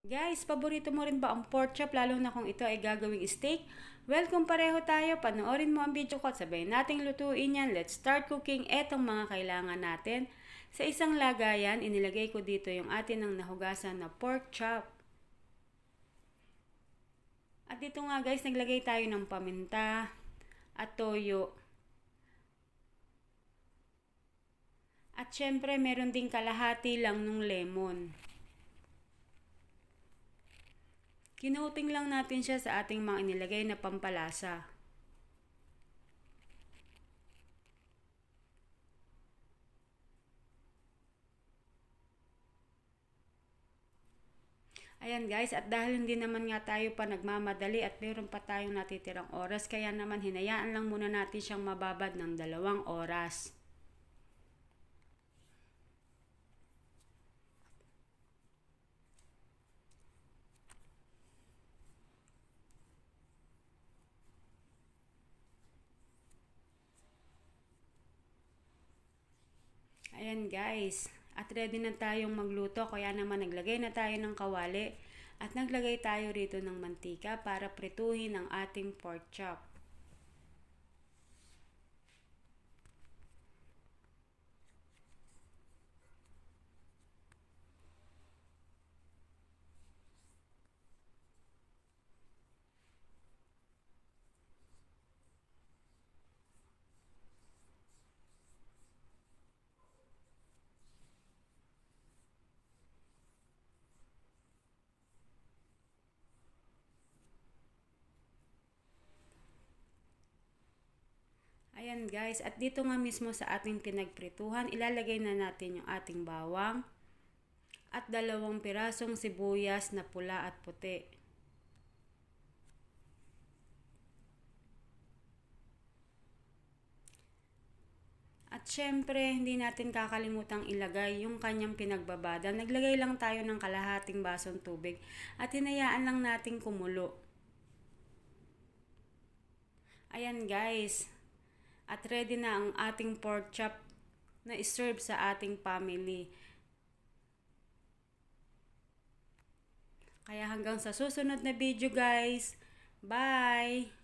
Guys, paborito mo rin ba ang pork chop lalo na kung ito ay gagawing steak? Well, kung pareho tayo, panoorin mo ang video ko at sabay nating lutuin yan. Let's start cooking. Etong mga kailangan natin. Sa isang lagayan, inilagay ko dito yung atin ng nahugasan na pork chop. At dito nga guys, naglagay tayo ng paminta at toyo. At syempre, meron ding kalahati lang nung lemon. Kinuting lang natin siya sa ating mga inilagay na pampalasa. Ayan guys, at dahil hindi naman nga tayo pa nagmamadali at meron pa tayong natitirang oras, kaya naman hinayaan lang muna natin siyang mababad ng 2 oras. Ayan guys, at ready na tayong magluto kaya naman naglagay na tayo ng kawali at naglagay tayo rito ng mantika para prituhin ang ating pork chop. Ayan guys, at dito nga mismo sa ating pinagprituhan, ilalagay na natin yung ating bawang at 2 pirasong sibuyas na pula at puti. At syempre, hindi natin kakalimutang ilagay yung kanyang pinagbabada. Naglagay lang tayo ng kalahating basong tubig at hinayaan lang nating kumulo. Ayan guys. At ready na ang ating pork chop na iserve sa ating family. Kaya hanggang sa susunod na video guys. Bye!